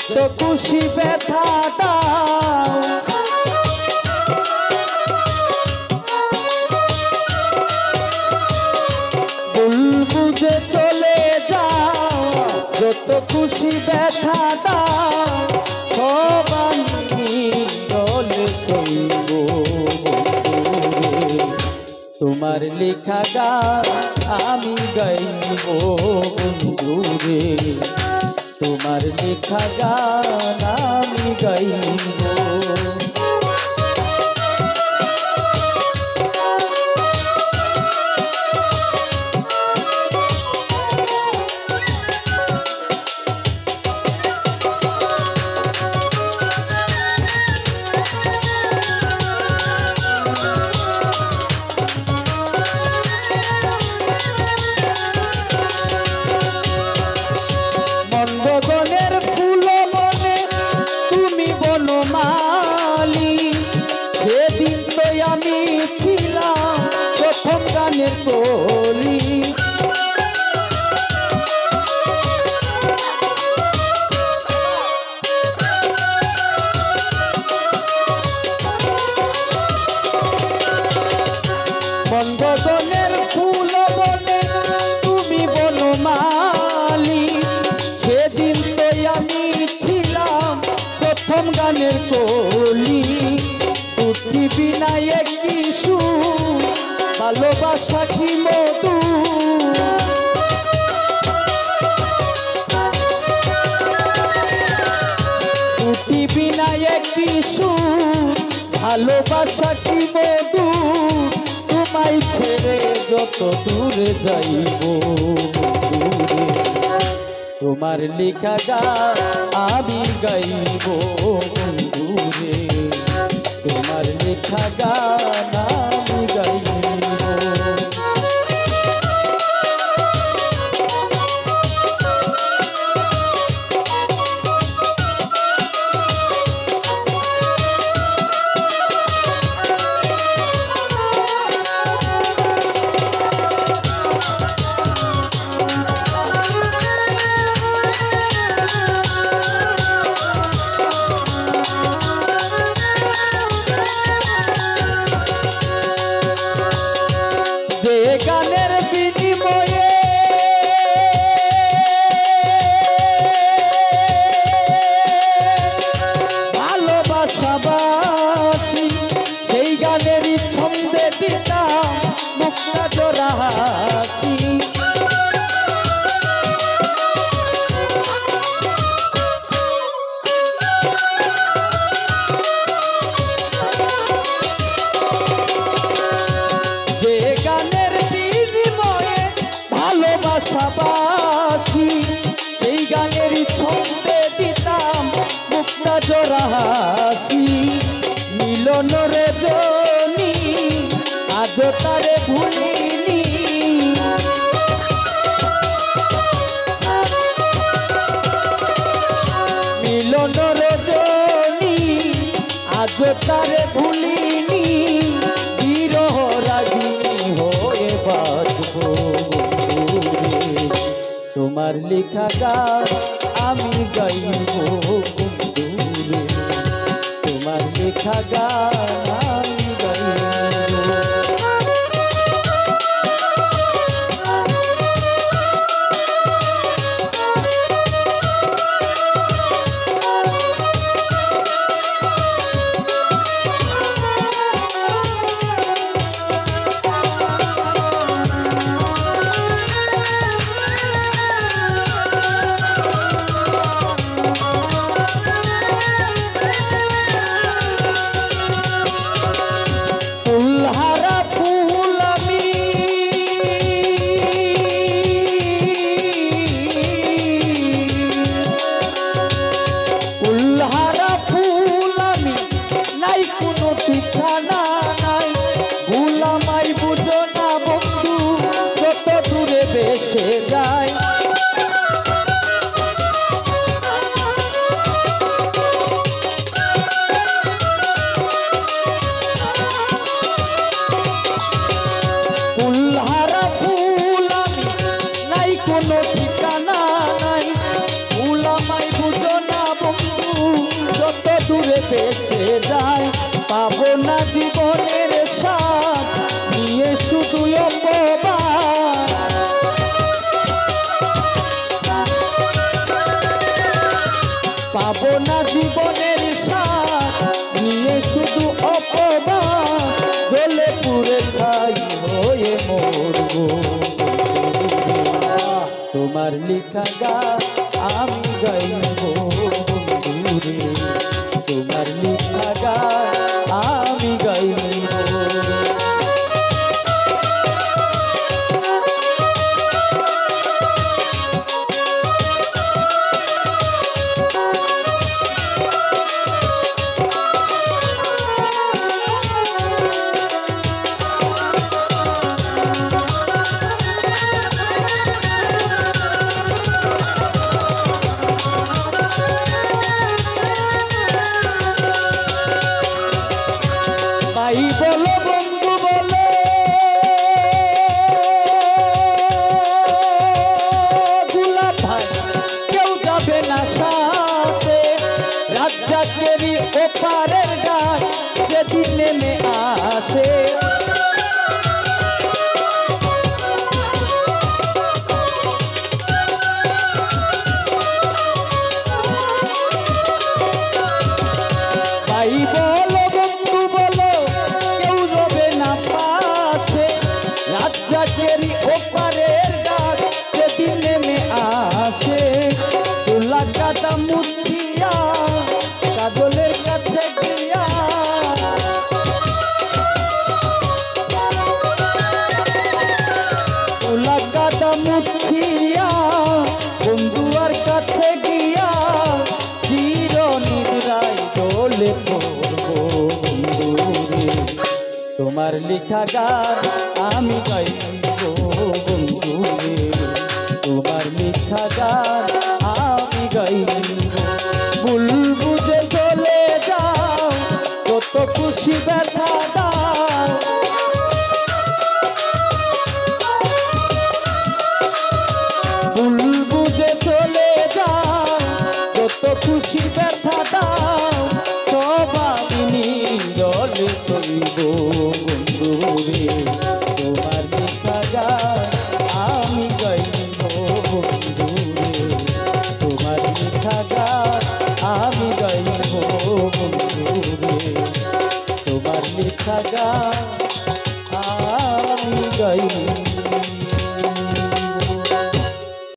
যত খুশি ব্যথা দাও ভুল বুঝে চলে যাও যত খুশি ব্যথা দাও সব আমি দলে সইব তোমার লেখা গান আমি গাইব বন্ধুরে তোমার লেখা গান আমি গাইব গগনের ফুল মনে তুমি বনমালী সেদিন তো আমি ছিলাম প্রথম গানের কলি গগনের ফুল মনে তুমি বনমালী সেদিন তো আমি ছিলাম প্রথম গানের কলি দুটি বিনা একটি সুর ভালোবাসা কি মধু দুটি বিনা একটি সুর ভালোবাসা কি মধু তোমায় ছেড়ে যত দূরে যাইব তোমার লেখা গান আমি গাইব বন্ধুরে তোমার লেখা গান আমি গাইব গানের বিনিময়ে ভালোবাসাবাসী সেই গানের ছন্দে দিতাম মুক্তা জোড়া হাসি ভালোবাসাবাসী সেই গানের ছন্দে দিতাম মুক্তা জোড়া হাসি মিলন রজনী আজ তারে ভুলিনি মিলন রজনী আজ তারে ভুলিনি বিরহ রাগিনী হয়ে বাঁচব তোমার লেখা গান আমি গাইব বন্ধুরে তোমার লেখা গান আমি গাইব যায়, পাবো না জীবনের স্বাদ নিয়ে শুধু অপমান। পাবো না জীবনের স্বাদ নিয়ে শুধু অপমান, জ্বলে পুড়ে ছাই হয়ে মরবো। তোমার লিখা গান আমি গাইব বন্ধুরে, তোমার লিখা গান আমি গাইব। ভাই বলো বন্ধু বলো, গোলাপ ভাই কেউ যাবে না সাথে, রাজ্জাকেরই ওপারের গান যেদিন নেমে আসে। ভাই বলো বন্ধু বলো, কেউ রবে না পাশে, রাজ্জাকেরই ওপারের গান যেদিন নেমে আসে। তুলা কাটা মুছিয়া কাজলের কাছে গিয়া, তুলা কাটা মুছিয়া বন্ধুয়ার কাছে গিয়া, চির নিদ্রায় ডোলে পড়বো বন্ধুরে। তোমার লিখা গান আমি গাইব বন্ধুরে, তোমার লিখা গান আমি গাইব। ভুল বুঝে চলে যাও, কত খুশি ব্যথা দাও, ভুল বুঝে চলে যাও, কত খুশি ব্যথা দাও, সব আমি নীরবে সইব বন্ধুরে। তোমার লিখা গান আমি গাইব বন্ধুরে, তোমার লিখা গান আমি গাইব বন্ধুরে, তোমার লিখা গান আমি গাইব।